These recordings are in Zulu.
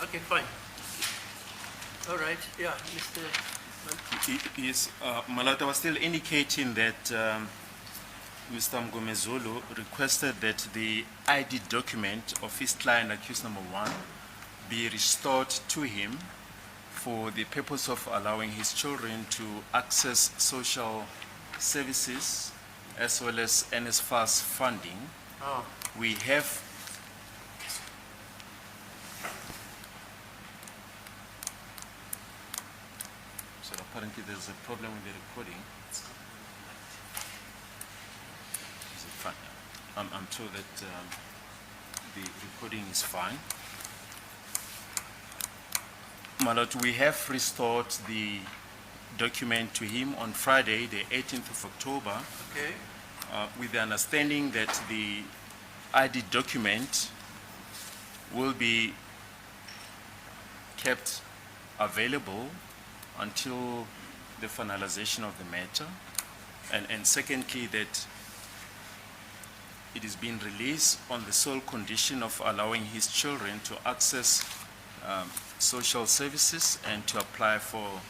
Okay, fine. All right, yeah, Mr. Yes, Malata was still indicating that Mr. Mgomezulu requested that the ID document of his client, accused number 1, be restored to him for the purpose of allowing his children to access social services as well as NSFAS funding. Oh, We have so apparently there's a problem with the recording. Is it fine? I'm told that the recording is fine. My Lord, we have restored the document to him on Friday, the 18th of October, okay. with the understanding that the ID document will be kept available until the finalization of the matter. And secondly, that it is being released on the sole condition of allowing his children to access social services and to apply for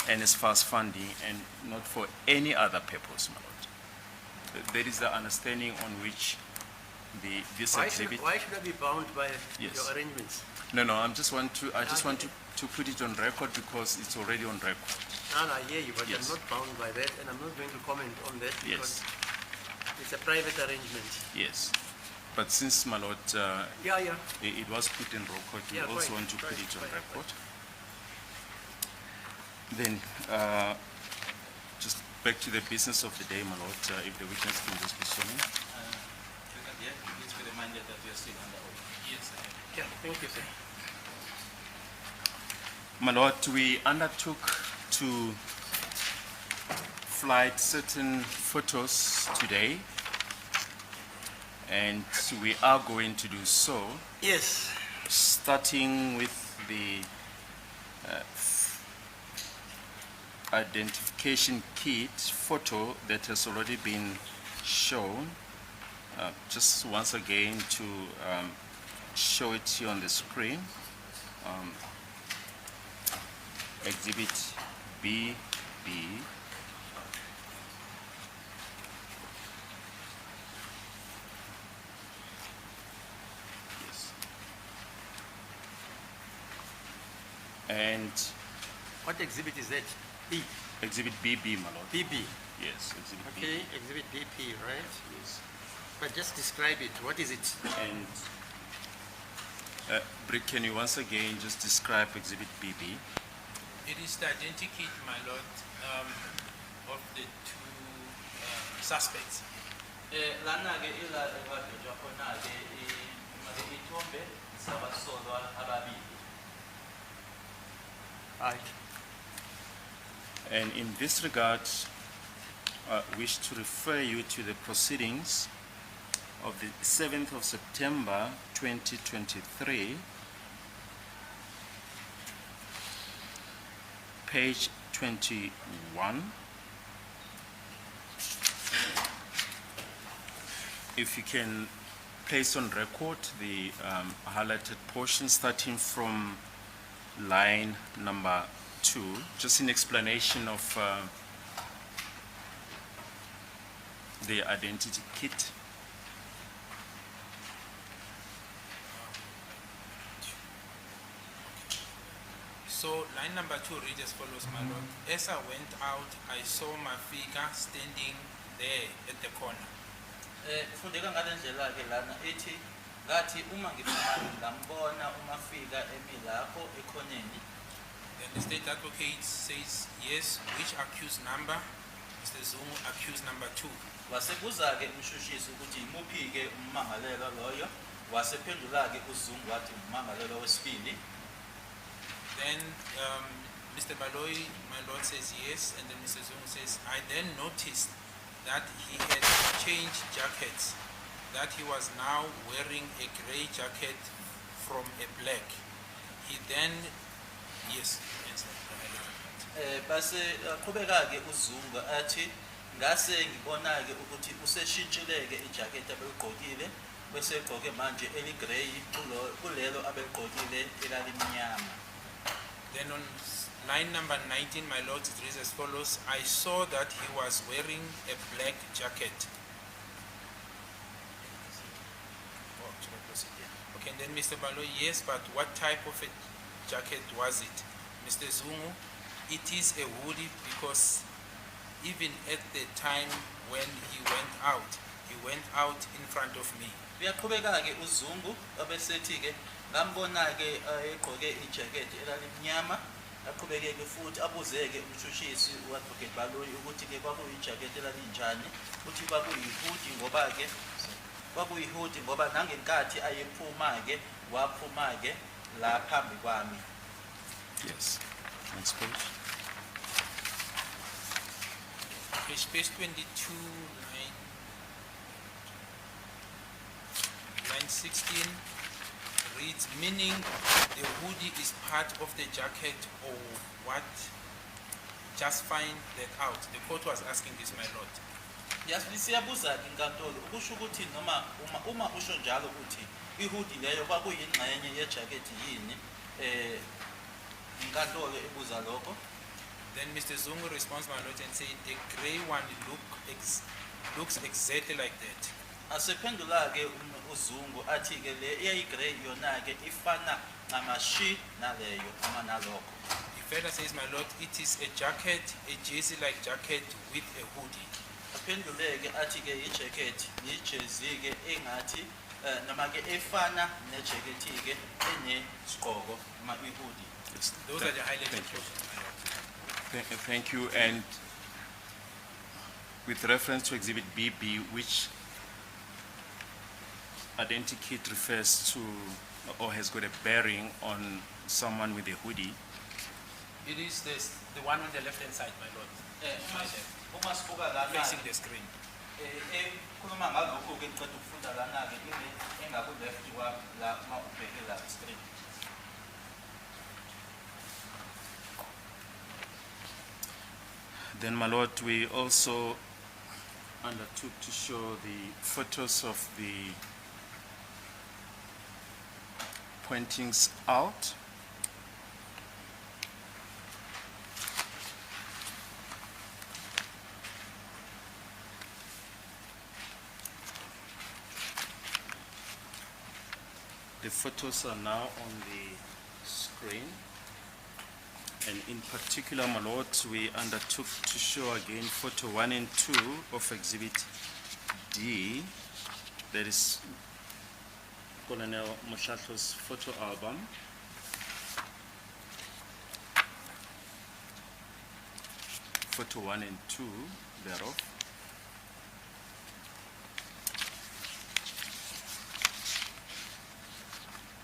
NSFAS funding and not for any other purpose, my Lord. That is the understanding on which this exhibit. Why should I be bound by Yes. your arrangements? No, I just want to put it on record because it's already on record. No, I hear you, but Yes. I'm not bound by that, and I'm not going to comment on that because Yes, it's a private arrangement. yes. But since, my Lord, Yeah, it was put in record, we Yeah, also fine, want to put fine, it on fine, record. Then, just back to the business of the day, my Lord, if the witness can just be sworn in. Please be reminded that we are still under oath. Yes, sir. yeah. Thank you, sir. My Lord, we undertook to flight certain photos today, and we are going to do so, Yes. starting with the identification kit photo that has already been shown. Just once again to show it here on the screen. Exhibit BB. Yes. And What exhibit is that? B. exhibit BB, my lord. BB. Yes, exhibit BB. Okay, exhibit BP, right? Yes. But just describe it. What is it? And Brick, can you once again just describe exhibit BB? It is the identity, my lord, of the two suspects. Lana-ke ila ekwadwetshwa khona-ke ithombe zabasolwa ababili. Right. And in this regard, I wish to refer you to the proceedings of the 7th of September 2023, page 21. If you can place on record the highlighted portion starting from line number 2, just in explanation of the identity kit. So line number 2 reads as follows, my lord. As I went out, I saw my figure standing there at the corner. Kufundeka ngale ndlela-ke lana ethi ngathi uma ngifumana ngambona umafika emi lapho ekhoneni. Then the state advocate says, yes, which accused number? Mr. Zungu, accused number 2. Wasebuza-ke umshushisi ukuthi yimuphi-ke ummangalelwa loyo. Wasephendula-ke uZungu wathi ummangalelwa wesibili. Then Mr. Baloyi, my lord, says yes, and then Mr. Zungu says, I then noticed that he had changed jackets, that he was now wearing a gray jacket from a black. He then, yes, Base aqhubeka-ke uZungu athi ngase ngibona-ke ukuthi useshintshile-ke ijacket abeyigqokile bese egqoke manje eligrey kulelo abeligqokile elalimnyama. Then on line number 19, my lord, it reads as follows. I saw that he was wearing a black jacket. Oh, should I proceed here? Okay, and then Mr. Baloyi, yes, but what type of a jacket was it? Mr. Zungu, it is a hoodie because even at the time when he went out in front of me. Uyaqhubeka-ke uZungu abesethi-ke ngambona-ke egqoke ijaketi elalimnyama, aqhubeke-ke futhi abuzeke umshushisi u-Advocate Baloyi ukuthi-ke kwakuyijaketi elalinjani, futhi kwakuyihudi ngoba-ke kwakuyihudi ngoba nangenkathi ayephuma-ke waphuma-ke la phambi kwami. Yes. Next page. Page 22, line 16 reads, meaning the hoodie is part of the jacket or what? Just find that out. The court was asking this, my lord. Siyabuza-ke inkantolo ukusho ukuthi noma uma usho njalo ukuthi ihudi leyo kwakuyingxenye yejaketi yini, inkantolo ebuza lokho. Then Mr. Zungu responds, my lord, and said the grey one looks exactly like that. Asephendula-ke uZungu athi-ke le eyayigrey yona-ke ifana ngamashi naleyo noma nalokho. He further says, my lord, it is a jacket, a jersey-like jacket with a hoodie. Aphendule-ke athi-ke ijaketi yijezi-ke engathi noma-ke efana nejaketi-ke enesigqoko noma ihudi. Yes. Those are the highlighted Thank you. portions, my lord. Thank you. And with reference to Exhibit BB, which identikit refers to or has got a bearing on someone with a hoodie, It is the one on the left-hand side, my lord, Uma sibuka lana facing the screen. ekhuluma ngalokho-ke ngiceda ukufunda lana-ke engaku-left kwami la uma ubheke la screen. then, my lord, we also undertook to show the photos of the pointings out. The photos are now on the screen. And in particular, my lord, we undertook to show again photo 1 and 2 of Exhibit D, that is Colonel Moshatlo's photo album. Photo 1 and 2 thereof.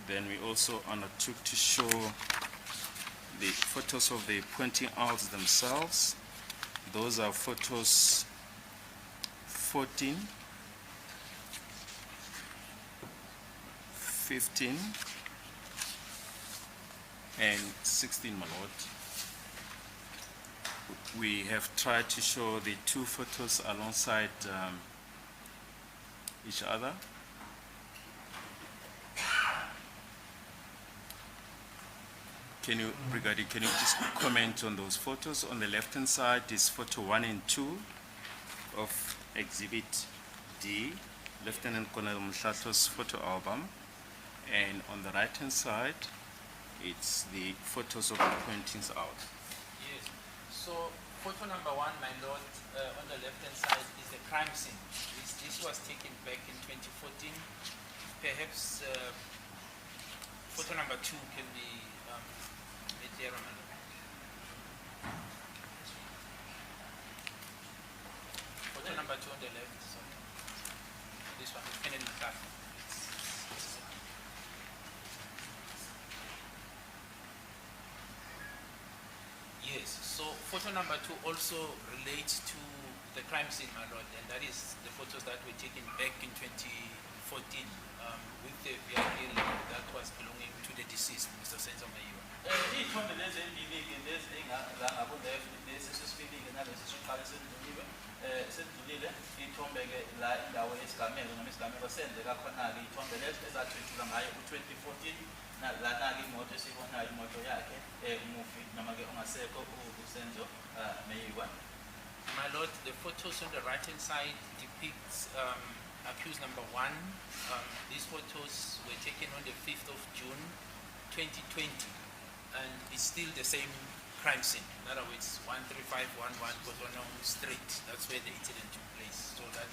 Then we also undertook to show the photos of the pointing outs themselves. Those are photos 14, 15, and 16, my lord. We have tried to show the two photos alongside each other. Can you just comment on those photos? On the left-hand side is photo 1 and 2 of Exhibit D, Lieutenant Colonel Mshatlo's photo album. And on the right-hand side, it's the photos of the pointings out. Yes. So photo number 1, my lord, on the left-hand side is the crime scene. This was taken back in 2014. Perhaps photo number 2 can be made clearer, my lord. Photo number 2 on the left. So this one, Kennedy Clark. Yes, so photo number 2 also relates to the crime scene, my lord, and that is the photos that were taken back in 2014 with the vehicle that was belonging to the deceased, Mr. Senzo Meyiwa. Iy'thombe lezi ey'mbili-ke lezi la ngaku-left lesi sesibili-ke nalesi sokuqala sendlulile iy'thombe-ke la indawo yesigameko noma isigameko isigameko senzeka khona-ke ithombe lezo ezathwethula ngayo u-2014 lana-ke imoto esiyibonayo imoto yakhe umufi noma-ke ongasekho uSenzo Meyiwa. My Lord, the photos on the right-hand side depicts accused number 1. These photos were taken on the 5th of June, 2020, and it's still the same crime scene. In other words, 13511 Kotono Street. That's where the incident took place. So that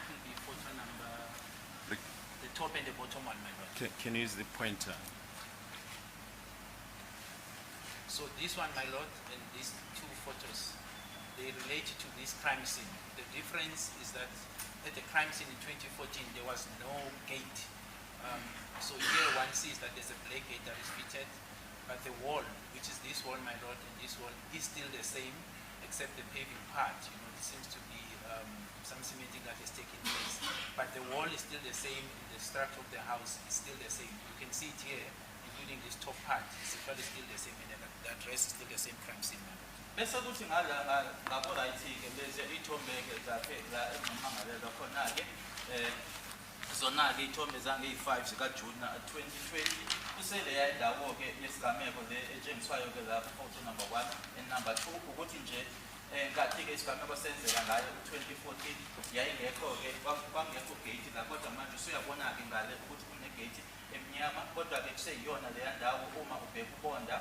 will be photo number, the top and the bottom one, my Lord. Can you use the pointer? So this one, my Lord, and these two photos, they relate to this crime scene. The difference is that at the crime scene in 2014, there was no gate. So here one sees that there's a black gate that is fitted, but the wall, which is this wall, my Lord, and this wall is still the same, except the paving part. You know, it seems to be some cementing that is taking place. But the wall is still the same, the structure of the house is still the same. You can see it here, including this top part. It's still the same, and that rest is still the same crime scene, my Lord. Bese kuthi ngabo-right-ke lezi iy'thombe-ke zakhe la engamangalela khona-ke zona-ke iy'thombe zangeyi-5 zikaJune 2020 kuseleya indawo-ke yesigameko le etshengiswayo-ke la photo number 1 and number 2 ukuthi nje nkathi-ke isigameko senzeka ngayo u-2014 yayingekho-ke kwangekho gate la kodwa manje usuyabona-ke ngale ukuthi kune-gate emnyama kodwa-ke kuseyiyona leya ndawo uma ubheka ubonda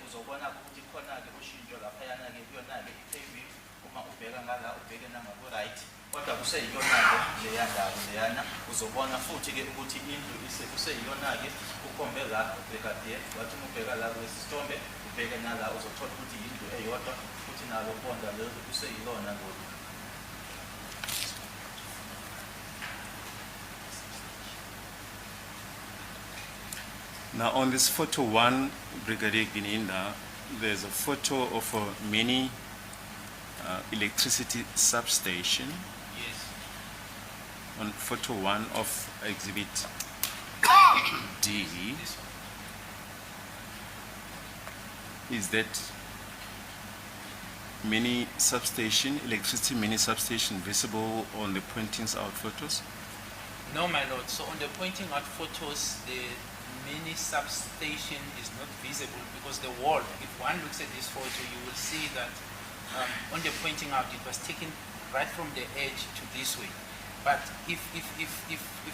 uzobona ukuthi khona-ke ushintsho laphayana-ke kuyona-ke i-paving uma ubheka ngala ubheke nangabo-right kodwa kuseyiyona-ke leya ndawo leyana uzobona futhi-ke ukuthi indlu kuseyiyona-ke ukhombe la ubheka there wathi uma ubheka la kulesi sithombe ubheke nala uzothola ukuthi indlu eyodwa futhi nalo bonda lelo kuseyilona ngoba. Now on this photo 1, Brigadier Gininda, there's a photo of a mini electricity substation. Yes. On photo 1 of exhibit D. This one. Is that mini substation, electricity mini substation, visible on the pointings out photos? No, my Lord. So on the pointing out photos, the mini substation is not visible because the wall, if one looks at this photo, you will see that on the pointing out, it was taken right from the edge to this way. But if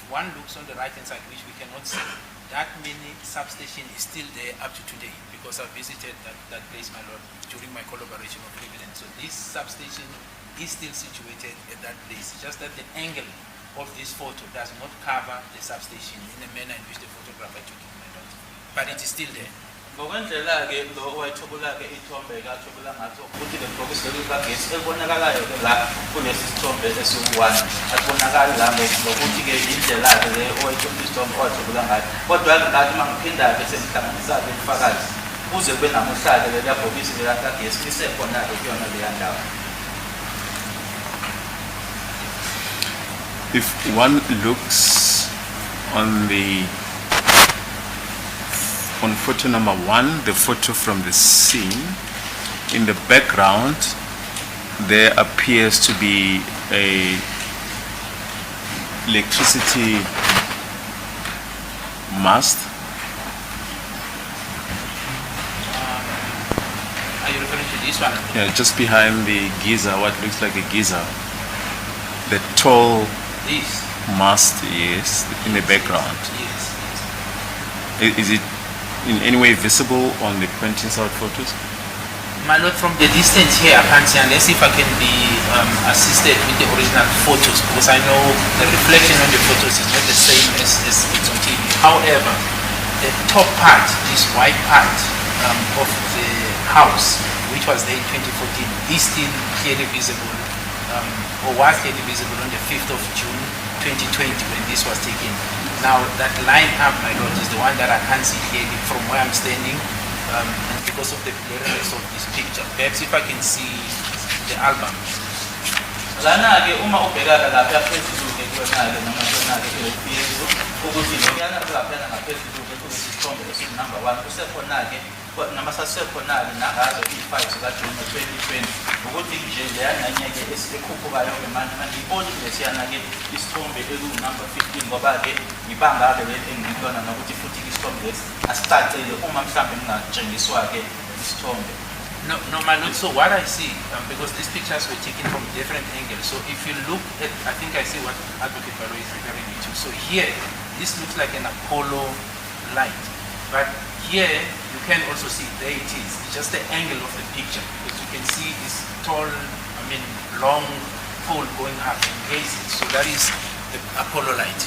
one looks on the right-hand side, which we cannot see, that mini substation is still there up to today because I visited that place, my Lord, during my collaboration of evidence. So this substation is still situated at that place. Just that the angle of this photo does not cover the substation in the manner in which the photographer took it, my Lord. But it is still there. Ngokwendlela-ke lo owayethobula-ke ithombe kathobula ngathi ukuthi le bhokisi leli kagesi elibonakalayo-ke la kulesi sithombe esiwu-1 asibonakali la ngokuthi-ke indlela-ke le owayethobula isithombe owathobula ngayo kodwa-ke ngathi uma ngiphinda-ke sengihlanganisa-ke ubufakazi kuze kube namuhla-ke leliya bhokisi lela kagesi lisekhona-ke kuyona leya ndawo. If one looks on photo number 1, the photo from the scene, in the background there appears to be a electricity mast. Are you referring to this one? Yeah, just behind the geyser, what looks like a geyser. The tall This? mast, yes, in the background. Yes. Is it in any way visible on the pointings out photos? My Lord, from the distance here, I can't see unless if I can be assisted with the original photos because I know the reflection on the photos is not the same as it's on TV. However, the top part, this white part of the house, which was there in 2014, is still clearly visible or was clearly visible on the 5th of June 2020 when this was taken. Now that line up, my Lord, is the one that I can't see clearly from where I'm standing and because of the blurriness of this picture. Perhaps if I can see the album. Lana-ke uma ubheka lapha phezulu-ke kuyona-ke noma kuyona-ke ukuthi lokuyana lapha ngaphezulu-ke kulesi sithombe esingu-1 kusekhona-ke nama sasekhona-ke nangazo i-5 zikajuni 2020 ukuthi nje leyananye-ke ekhuphukayo-ke manje angiyiboni lesiyana-ke isithombe ekunumber 15 ngoba-ke ibanga-ke le engiyilona nokuthi futhi isithombe lesi asicacile uma mhlawumbe kungatshengiswa-ke isithombe. No, my lord. So what I see, because these pictures were taken from different angles. So if you look at, I think I see what Advocate Barrow is referring to. So here, this looks like an Apollo light, but here you can also see there it is. It's just the angle of the picture, because you can see this tall, long pole going up and gazing. So that is the Apollo light.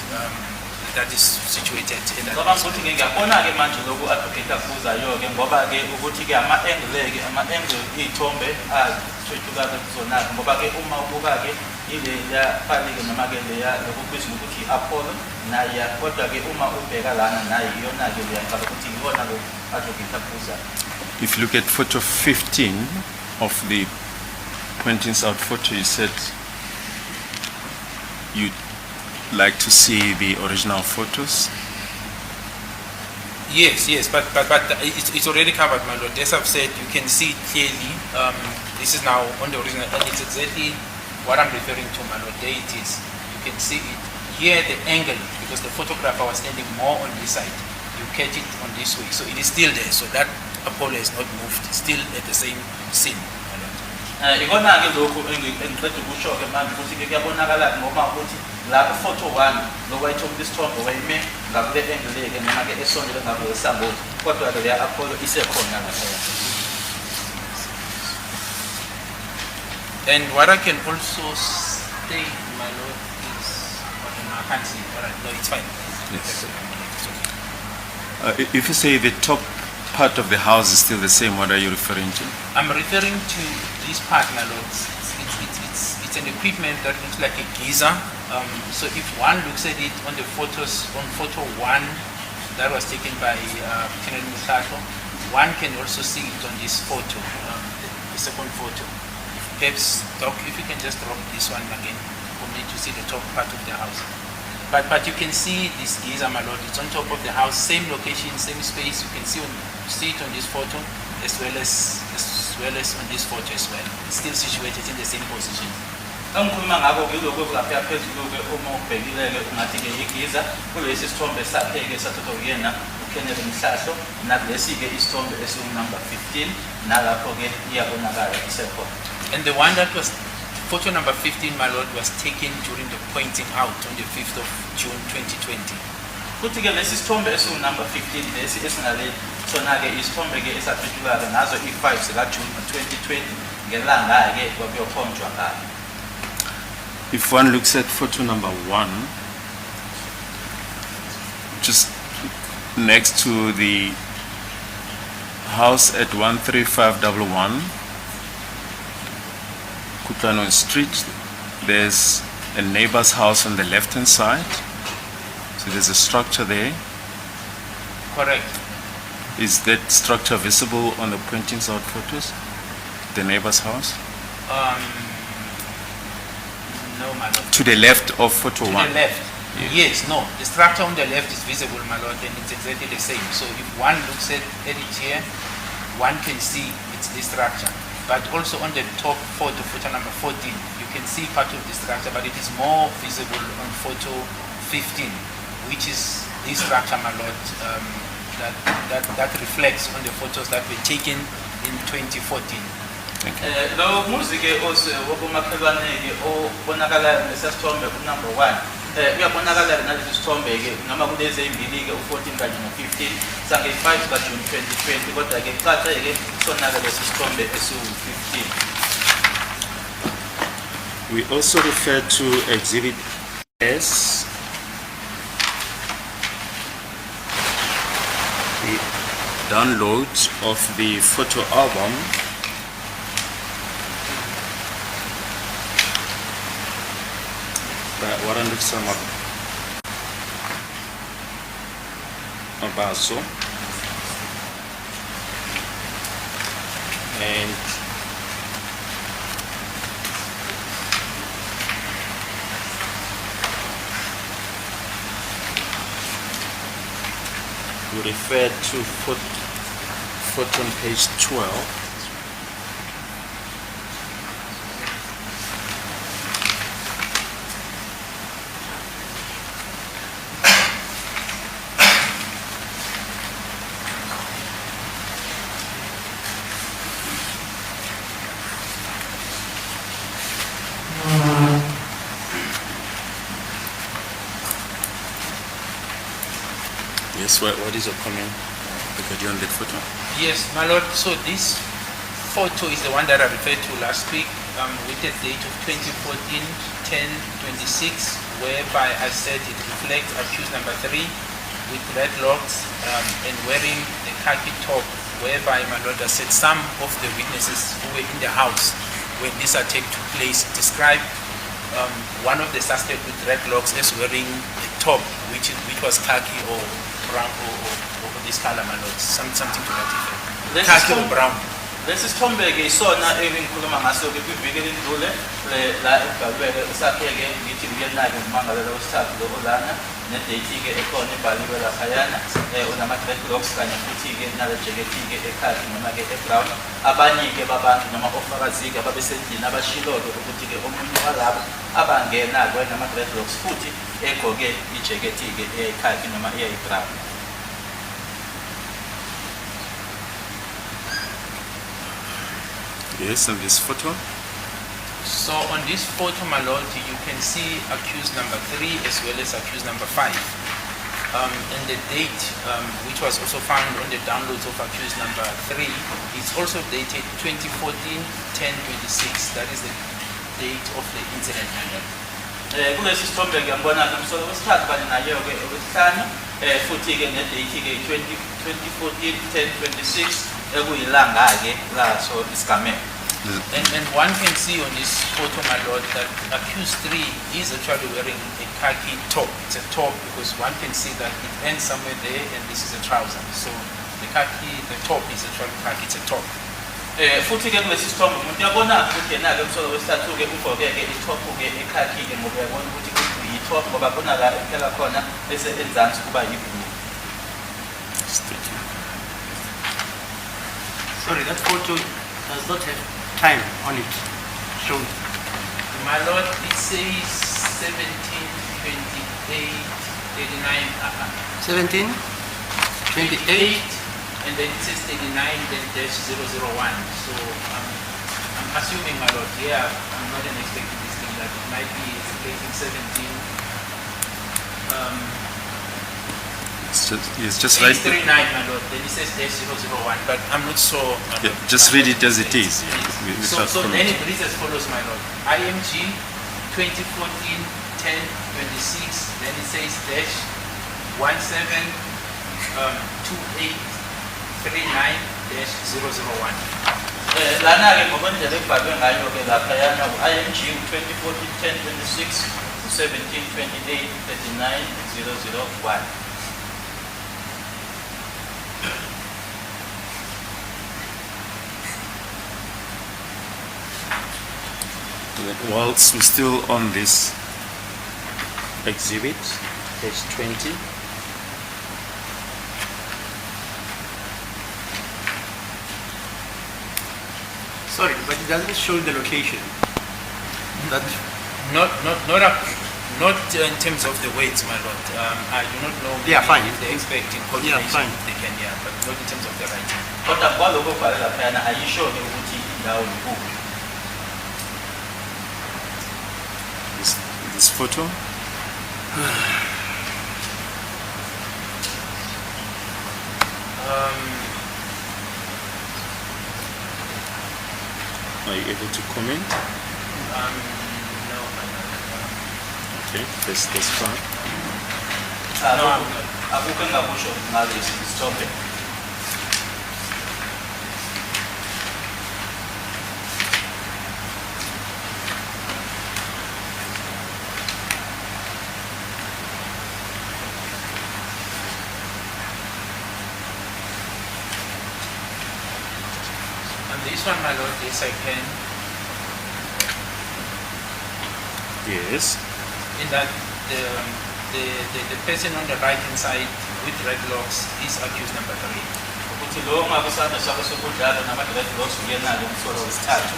That is situated in that. Ngoba ukuthi ngiyabona-ke manje lokhu advocate akubuzayo-ke ngoba-ke ukuthi-ke ama-angle-ke ama-angle iy'thombe athwethuka-ke kuzona-ke ngoba-ke uma ubuka-ke ileya phali-ke noma-ke leya lokhu kubizwa ngokuthi i-Apollo naya kodwa-ke uma ubheka lana nayo iyona-ke leya ngicala ukuthi iyona lo advocate akubuzayo. If you look at photo 15 of the pointing south photo, you said you'd like to see the original photos. Yes, but it's already covered, my lord. As I've said, you can see clearly. This is now on the original, and it's exactly what I'm referring to, my lord. There it is. You can see it here. The angle, because the photographer was standing more on this side. You catch it on this way, so it is still there. So that Apollo is not moved. It's still at the same scene, my lord. Ikona-ke lokhu engiqeda ukusho-ke manje ukuthi-ke kuyabonakala ngoba ukuthi lapho photo 1 lokwayithomba isithombe wayime ngakule angle-ke noma-ke esondele ngakule sambuzi kodwa-ke leya Apollo isekhona ngaphela. And what I can also state, my lord, is I can't see. All right, no, it's fine. Yes. If you say the top part of the house is still the same, what are you referring to? I'm referring to this part, my lord. It's an equipment that looks like a geyser. So if one looks at it on the photos, on photo 1 that was taken by Kennedy Musato, one can also see it on this photo, the second photo. Perhaps, Doc, if you can just drop this one again for me to see the top part of the house. But you can see this geyser, my lord. It's on top of the house, same location, same space. You can see it on this photo as well as on this photo as well. It's still situated in the same position. Engikhuluma ngakho kuloko kulapha phezulu-ke uma ubhekile-ke ungathi-ke igiza kulesi sithombe sakhe-ke sathathwa uyena uKennedy Mhlahlo nakulesi-ke isithombe esikunumber 15 nalapho-ke iyabonakala isekhona. And the one that was photo number 15, my lord, was taken during the pointing out on the 5th of June 2020. Futhi-ke lesi sithombe esikunumber 15 lesi esinale sona-ke isithombe-ke esathwethuka-ke nazo i-5 zikajuni 2020 ngelanga-ke kwakuyokhonjwa ngayo. If one looks at photo number 1, just next to the house at 13511 Kutlano Street, there's a neighbor's house on the left-hand side. So there's a structure there. Correct. Is that structure visible on the pointing south photos? The neighbor's house? No, my lord. To the left of photo 1? To the left. Yes, no. The structure on the left is visible, my lord, and it's exactly the same. So if one looks at it here, one can see it's the structure. But also on the top photo number 14, you can see part of the structure, but it is more visible on photo 15, which is this structure, my lord, that reflects on the photos that were taken in 2014. Lo muzi-ke wobomakhelwane-ke obonakala lesasithombe kunumber 1 uyabonakala nalesi sithombe-ke noma kulezi ezimbili-ke u-14 kanye no-15 sange-5 zikajuni 2020 kodwa-ke kucace-ke sonaka lesi sithombe esiwu-15. We also refer to Exhibit S, the download of the photo album by Warren Abaso, and we refer to photo on page 12. Yes, what is your comment regarding on that photo? Yes, my lord. So this photo is the one that I referred to last week with the date of 2014-10-26, whereby I said it reflects accused number 3 with dreadlocks and wearing the khaki top, whereby my lord has said some of the witnesses who were in the house when this attack took place described one of the suspects with dreadlocks as wearing a top which was khaki or brown or this color, my lord, something to that effect. Khaki or brown. Lesi sithombe-ke isona engikhuluma ngaso-ke kwiviki elidlule la ebhalwe usakheke ngithi ngiyenake ngumangalela wesithathu lo olana nedate-ke ekhona ebhaliwe laphayana unama-dreadlocks kanye futhi-ke nale jeketi-ke ekhaki noma-ke ebrown. Abanye-ke babantu noma ofakazi-ke ababesendlini abashilo-ke ukuthi-ke omunye walabo abangena-ke nama-dreadlocks futhi egqoke ijeketi-ke ekhaki noma eyayibrown. Yes, on this photo. So on this photo, my lord, you can see accused number 3 as well as accused number 5. And the date, which was also found on the downloads of accused number 3, is also dated 2014-10-26. That is the date of the incident, my lord. Kulesi sithombe ngiyambona-ke umsolo wesithathu kanye naye-ke owesihlanu futhi-ke nedate-ke 2014-10-26 ekuyilanga-ke laso isigameko. And one can see on this photo, my lord, that accused 3 is actually wearing a khaki top. It's a top because one can see that it ends somewhere there and this is a trouser. So the top is actually khaki, it's a top. Futhi-ke kulesi sithombe umuntu uyabona ukuthi yena-ke umsolo wesithathu-ke ugqoke-ke ithopu-ke ekhaki-ke ngoba uyabona ukuthi kuyithopu ngoba khona la ephela khona bese enzansi kuba yiblue. Sorry, that photo does not have time on it shown. My lord, it says 17, 28, 39. 17, 28. And then it says 39, then dash 001. So I'm assuming, my lord, yeah, I'm not expecting this thing that it might be stating 17. It's just right. 39, my lord. Then it says dash 001, but I'm not sure. Yeah, just read it as it is. So then it reads as follows, my lord. IMG 2014-10-26. Then it says dash 172839-001. Lana-ke ngokwendlela ebhalwe ngayo-ke laphayana u-IMG 2014-10-26 172839-001. Whilst we're still on this exhibit, page 20. Sorry, but it doesn't show the location. That Not in terms of the weights, my lord. I do not know. Yeah, fine. If they're expecting Yeah, coordination, fine. if they can, yeah, but not in terms of the writing. Kodwa kwaloko okubhalwe laphayana ayisho-ke ukuthi indawo ikuphi. This photo. Are you able to comment? No, my lord. Okay, that's fine. No, I'm not. Akukho engakusho ngalesi sithombe. This one, my lord, yes, I can. Yes. In that the person on the right hand side with red locks is accused number 3. ukuthi lo ongabusanda sakho sokudlala nama-dread locks uyenalo umsolo wesithathu.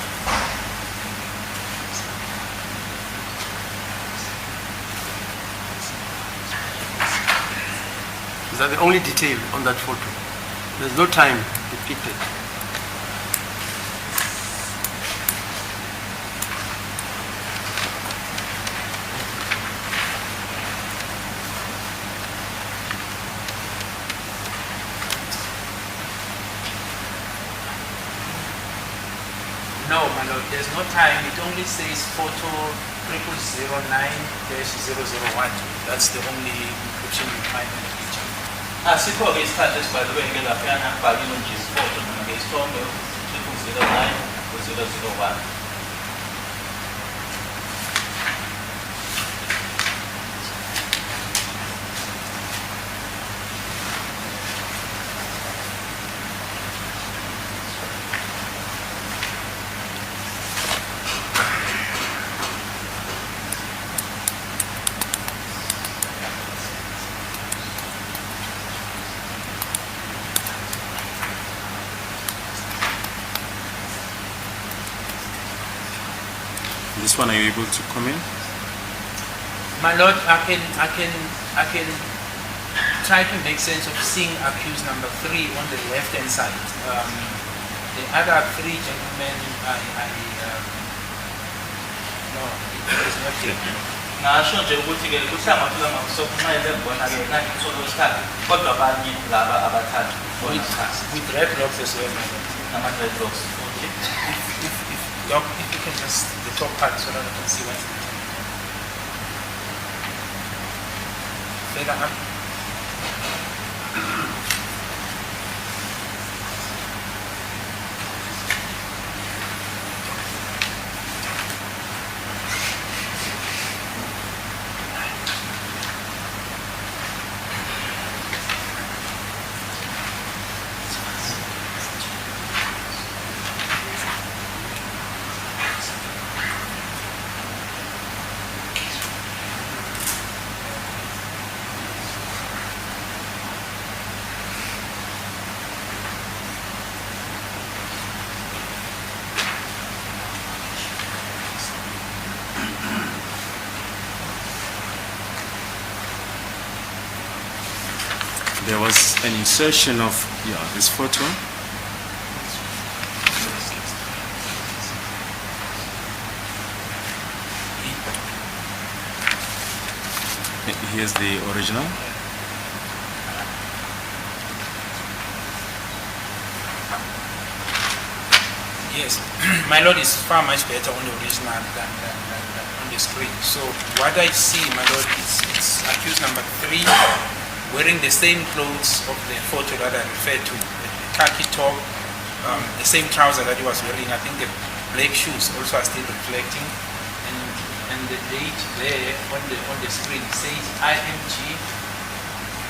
Is that the only detail on that photo? There's no time depicted. No, my lord, there's no time. It only says photo 0009-0012. That's the only encryption you find in the picture. Asikho-ke isikhathi esibhaliwe-ke laphayana kubhaliwe nje ifoto noma-ke isithombe 0009-001. This one, are you able to comment? My lord, I can try to make sense of seeing accused number 3 on the left hand side. The other 3 gentlemen, no, it is not yet. Ngasho nje ukuthi-ke kuhlangathu lamakusokumayele kubona-ke nathi umsolo wesithathu kodwa abanye laba abathathu With red locks as well, my lord. nama-dread locks. Okay. If you can just the top part so that I can see what's written. Further up. There was an insertion of this photo. Here's the original. Yes, my lord, is far much better on the original than on the screen. So what I see, my lord, it's accused number 3 wearing the same clothes of the photo that I referred to, the khaki top, the same trouser that he was wearing. I think the black shoes also are still reflecting, and the date there on the screen says IMG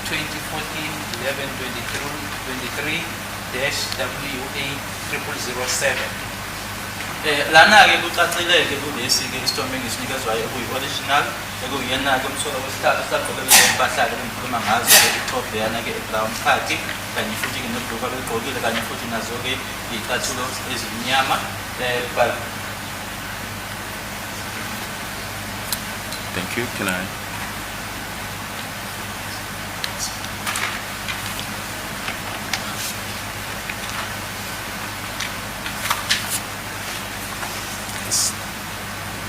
2014-11-23-WA 0007. Lana-ke kucacile-ke kulesi-ke isithombe engisinikezwayo okuyi-original ekuyiyena-ke umsolo wesithathu sagqoke lezompahla-ke bengikhuluma ngazo-ke i-top leyana-ke e-brown khaki kanye futhi-ke nebhluka begqokile kanye futhi nazo-ke iy'cathulo ezimnyama. Thank you. Can I?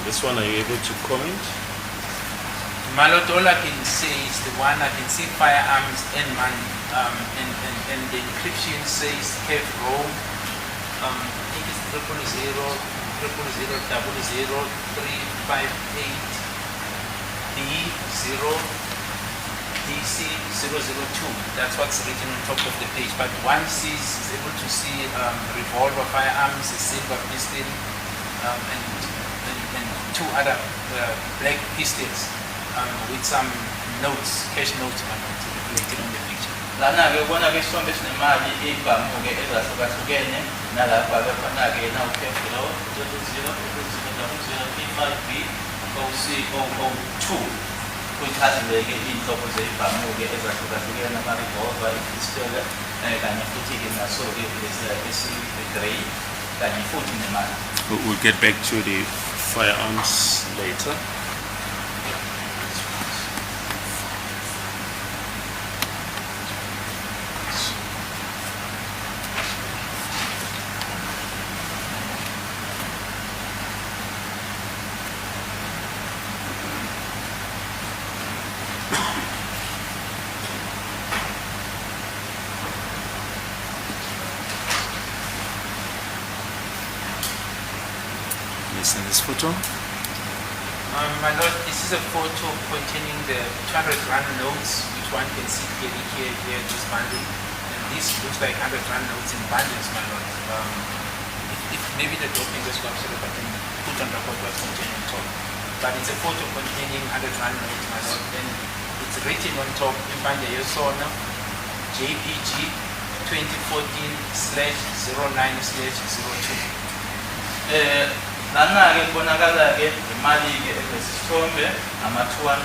This one, are you able to comment? My lord, all I can say is the one I can see firearms and man, and the encryption says Kev Rome. I think it's 000-000-358 D0DC002. That's what's written on top of the page. But one is able to see revolver firearms, a silver pistol, and 2 other black pistols with some notes, cash notes reflected on the picture. Lana-ke ubona-ke isithombe esinemali ibhamu-ke ezahlukahlukene nalapha-ke khona-ke nawukhefilo 000-000-P5B 0C002 kuyichazile-ke iy'nhlobo zey'bhamu-ke ezahlukahlukene ama-revolver, ipistole kanye futhi-ke naso-ke esi-grey kanye futhi nemali. We'll get back to the firearms later. Listen, this photo. My lord, this is a photo containing the 200 rand notes, which one can see clearly here, this bundle. And this looks like 100 rand notes in bundles, my lord. If maybe the doping just comes so that I can put on record what's contained on top. But it's a photo containing 100 rand notes, my lord. And it's written on top, Impande Yosona, JPG 2014/09/02. Lana-ke kubonakala-ke imali-ke esisithombe ama-200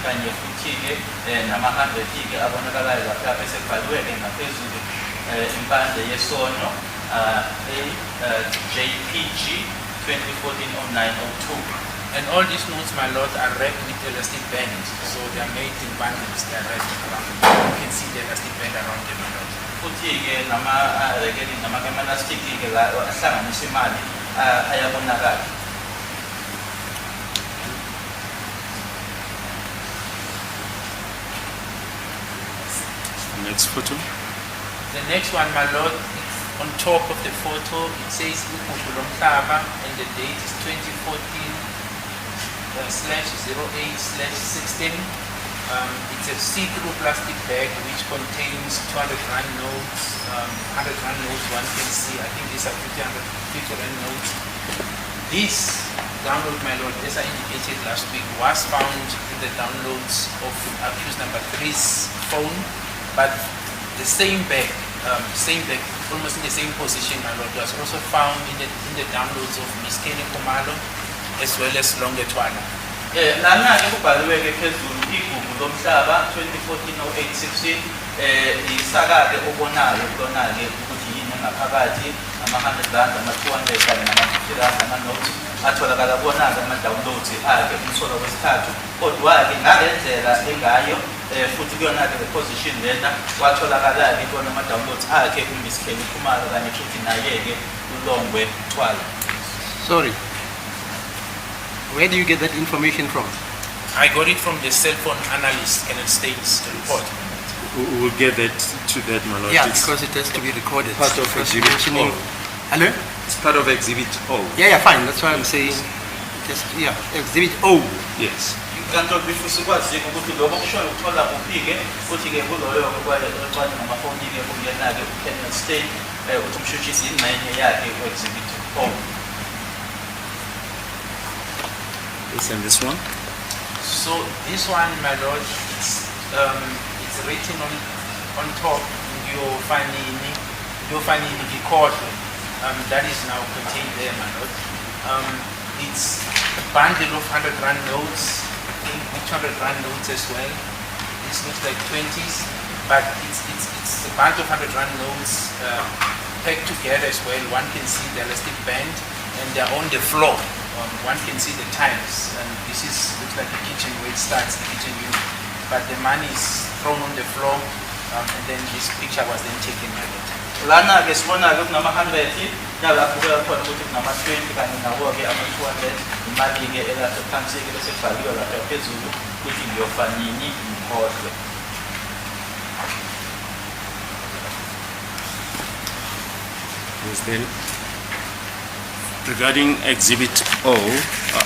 kanye futhi-ke nama-100-ke abonakalayo lapha esekubhaliwe-ke ngaphezulu impande yesono JPG 2014/09/02. And all these notes, my lord, are wrapped with elastic bands. So they are made in bundles, they are wrapped around. You can see the elastic band around them, my lord. Futhi-ke nama-elastic-ke la ahlanganisa imali ayabonakala. Next photo. The next one, my lord, on top of the photo, it says Ukhulu Lomhlaba, and the date is 2014/08/16. It's a see-through plastic bag which contains 200 rand notes, 100 rand notes, one can see. I think these are 50 rand notes. This download, my lord, as I indicated last week, was found in the downloads of accused number 3's phone, but the same bag, almost in the same position, my lord, was also found in the downloads of Miss Khumalo as well as Longwe Thwala. Lana-ke kubhaliwe-ke phezulu igugu lomhlaba 2014/08/16 isaka-ke obonayo kulona-ke ukuthi yini ngaphakathi ama-100 rand, ama-200 kanye nama-50 rand ama-notes atholakala bona-ke ama-downloads akhe umsolo wesithathu. Kodwa-ke ngalendlela engayo futhi kuyona-ke le position lena watholakala-ke kona ama-downloads akhe uMiss Khumalo kanye futhi naye-ke uLongwe Thwala. Sorry. Where do you get that information from? I got it from the cell phone analyst, Kenneth States report. We'll get that to that, my lord. Yeah, It's because it has to be recorded. part of Because Exhibit mentioning- O. Hello? It's part of Exhibit O. Yeah, fine. That's why I'm saying. Just Exhibit O. Yes. Kanti bifuza ukwazi ukuthi lokho kushoyo ukuthola kuphi-ke futhi-ke kuloyo kwani ngamafoni-ke kungena-ke uKenneth State ukuthi umshutshisi ingxenye yakhe ku-Exhibit O. Yes, and this one. So this one, my lord, it's written on top. Your fanini record. That is now contained there, my lord. It's a bundle of 100 rand notes, I think 200 rand notes as well. This looks like 20s, but it's a bunch of 100 rand notes packed together as well. One can see the elastic band, and they're on the floor. One can see the times, and this looks like the kitchen where it starts, the kitchen unit. But the money is thrown on the floor, and then this picture was then taken by the time. Lana-ke sibona-ke kunama-100 nalapho kuyakhona ukuthi kunama-20 kanye nawo-ke ama-200 imali-ke elapha phansi-ke bese kubhaliwe lapha phezulu ukuthi ngiyofanini ngikhohlwe. Yes, then. Regarding Exhibit O,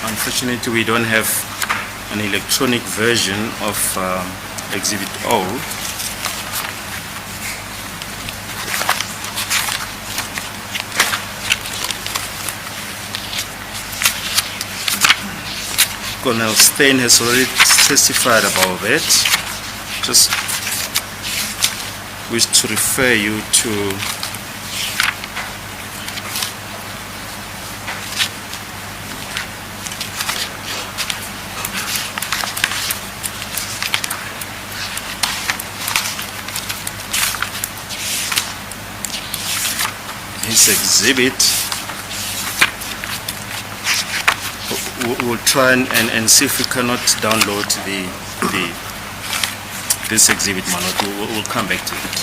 unfortunately we don't have an electronic version of Exhibit O. Colonel Stein has already testified about that. Just wish to refer you to his exhibit. We'll try and see if we cannot download this exhibit, Manot. We'll come back to it.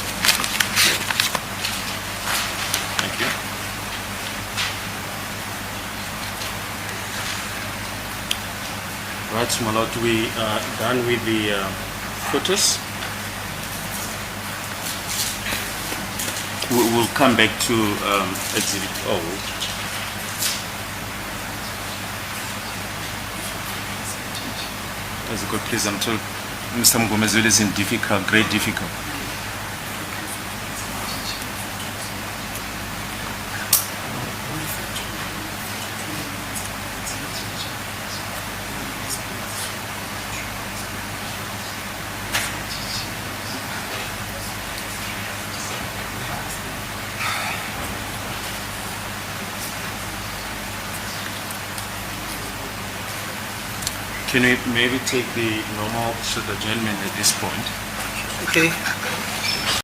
Thank you. Right, Malot, we are done with the photos. We'll come back to exhibit O. As a good please, I'm told Mr. Mgomezule is in great difficult. Can we maybe take the normal shoot adjournment at this point? Okay.